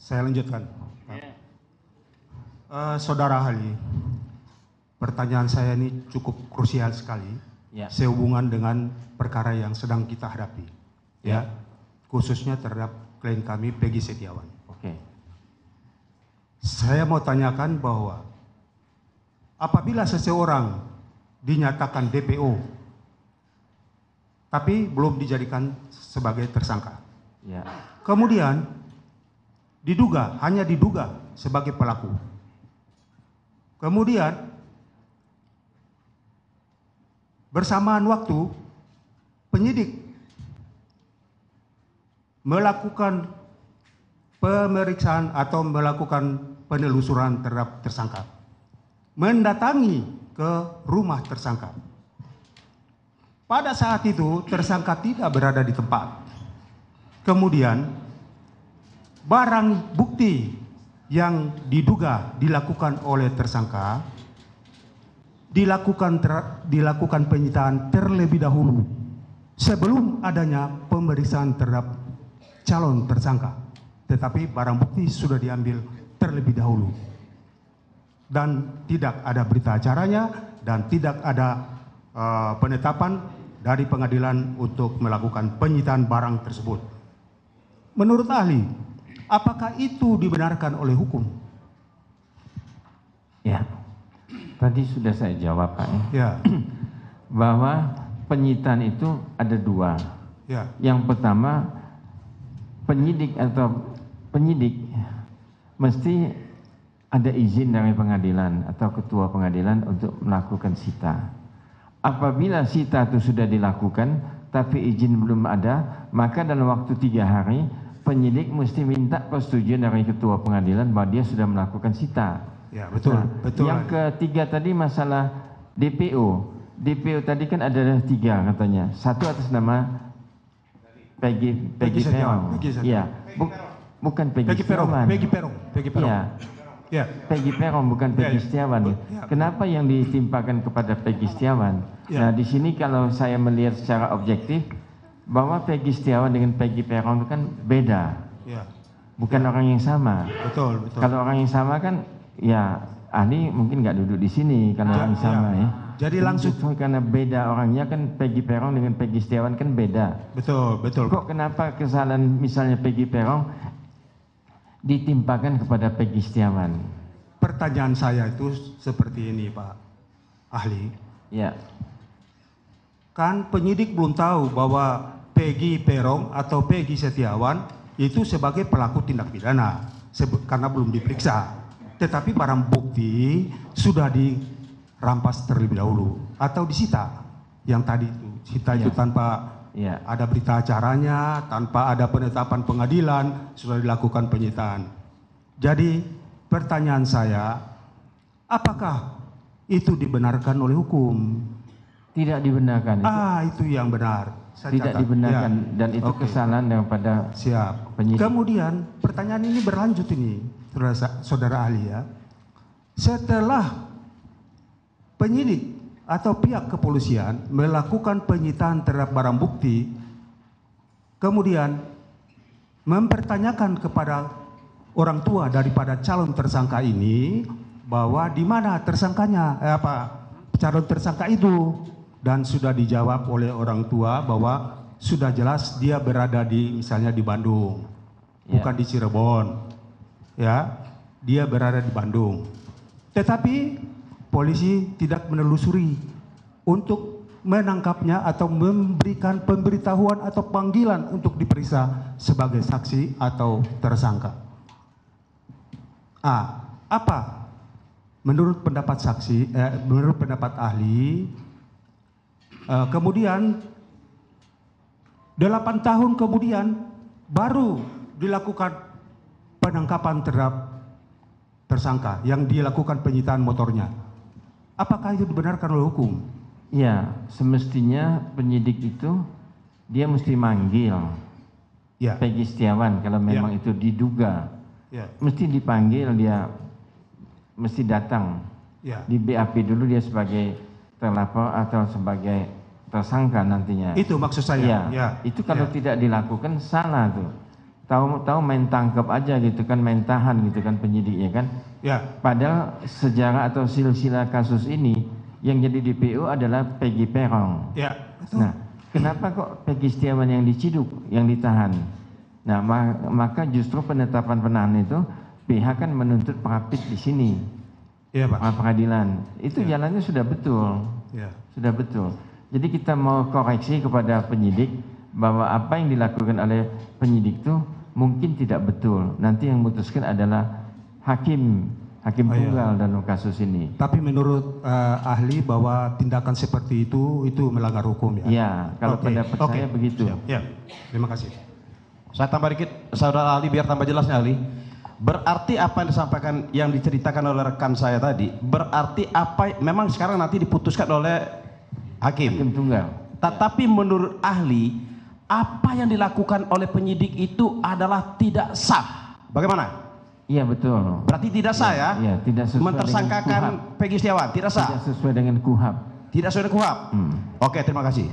Saya lanjutkan. Saudara ahli, pertanyaan saya ini cukup krusial sekali, sehubungan dengan perkara yang sedang kita hadapi, khususnya terhadap klien kami Peggy Setiawan. Saya mau tanyakan bahwa apabila seseorang dinyatakan DPO, tapi belum dijadikan sebagai tersangka, kemudian hanya diduga sebagai pelaku, kemudian bersamaan waktu penyidik melakukan pemeriksaan atau melakukan penelusuran terhadap tersangka, mendatangi ke rumah tersangka. Pada saat itu tersangka tidak berada di tempat. Kemudian barang bukti yang diduga dilakukan oleh tersangka dilakukan penyitaan terlebih dahulu sebelum adanya pemeriksaan terhadap calon tersangka, tetapi barang bukti sudah diambil terlebih dahulu dan tidak ada berita acaranya dan tidak ada penetapan dari pengadilan untuk melakukan penyitaan barang tersebut. Menurut ahli, apakah itu dibenarkan oleh hukum? Ya, tadi sudah saya jawab Pak. Bahwa penyitaan itu ada dua. Yang pertama, penyidik mesti ada izin dari pengadilan atau ketua pengadilan untuk melakukan sita. Apabila sita itu sudah dilakukan tapi izin belum ada, maka dalam waktu 3 hari penyidik mesti minta persetujuan dari ketua pengadilan bahwa dia sudah melakukan sita. Ya, betul. Betul. Yang ketiga tadi masalah DPO. DPO tadi kan ada 3 katanya. Satu atas nama Peggy Peron. Iya, bukan Peggy Setiawan. Peggy Peron. Ya. Peggy Peron bukan Peggy Setiawan. Kenapa yang ditimpakan kepada Peggy Setiawan? Nah, di sini kalau saya melihat secara objektif bahwa Peggy Setiawan dengan Peggy Peron itu kan beda. Bukan orang yang sama. Betul. Kalau orang yang sama kan ya ahli mungkin nggak duduk di sini kalau orang yang sama ya. Jadi langsung karena beda orangnya kan Peggy Peron dengan Peggy Setiawan kan beda. Betul. Kok kenapa kesalahan misalnya Peggy Peron ditimpakan kepada Peggy Setiawan? Pertanyaan saya itu seperti ini Pak ahli. Ya. Kan penyidik belum tahu bahwa Peggy Peron atau Peggy Setiawan itu sebagai pelaku tindak pidana karena belum diperiksa. Tetapi barang bukti sudah dirampas terlebih dahulu atau disita. Yang tadi itu sita itu tanpa ada berita acaranya, tanpa ada penetapan pengadilan, sudah dilakukan penyitaan. Jadi pertanyaan saya, apakah itu dibenarkan oleh hukum? Tidak dibenarkan. Itu yang benar. Tidak dibenarkan dan itu kesalahan daripada penyidik. Kemudian pertanyaan ini berlanjut ini, saudara ahli ya. Setelah penyidik atau pihak kepolisian melakukan penyitaan terhadap barang bukti, kemudian mempertanyakan kepada orang tua daripada calon tersangka ini bahwa di mana tersangkanya, calon tersangka itu, dan sudah dijawab oleh orang tua bahwa sudah jelas dia berada misalnya di Bandung, bukan di Cirebon, dia berada di Bandung. Tetapi polisi tidak menelusuri untuk menangkapnya atau memberikan pemberitahuan atau panggilan untuk diperiksa sebagai saksi atau tersangka. Apa menurut pendapat menurut pendapat ahli, kemudian 8 tahun kemudian baru dilakukan penangkapan terhadap tersangka yang dilakukan penyitaan motornya. Apakah itu dibenarkan oleh hukum? Ya, semestinya penyidik itu dia mesti manggil Peggy Setiawan kalau memang itu diduga. Mesti dipanggil, dia mesti datang. Di BAP dulu dia sebagai terlapor atau sebagai tersangka nantinya. Itu maksud saya. Itu kalau tidak dilakukan salah tuh. tahu main tangkap aja gitu kan, main tahan gitu kan penyidiknya kan. Ya. Padahal sejarah atau silsilah kasus ini yang jadi DPO adalah Peggy Perong. Ya. Betul. Nah, kenapa kok Peggy Setiawan yang diciduk, yang ditahan? Nah, maka justru penetapan penahanan itu pihak kan menuntut Praktik di sini. Iya, Pak. Pengadilan. Itu jalannya sudah betul. Ya. Sudah betul. Jadi kita mau koreksi kepada penyidik bahwa apa yang dilakukan oleh penyidik itu mungkin tidak betul. Nanti yang memutuskan adalah hakim tunggal dalam kasus ini. Tapi menurut ahli bahwa tindakan seperti itu melanggar hukum ya? Ya, kalau pendapat saya begitu. Ya, terima kasih. Saya tambah dikit, saudara ahli, biar tambah jelasnya ahli. Berarti apa yang disampaikan, yang diceritakan oleh rekan saya tadi, berarti apa, memang sekarang nanti diputuskan oleh hakim tunggal. Tetapi menurut ahli, apa yang dilakukan oleh penyidik itu adalah tidak sah. Bagaimana? Iya, betul. Berarti tidak sah ya? Iya, tidak sesuai mentersangkakan dengan KUHAP. Peggy Setiawan, tidak sah. Tidak sesuai dengan KUHAP. Tidak sesuai dengan KUHAP. Oke, terima kasih.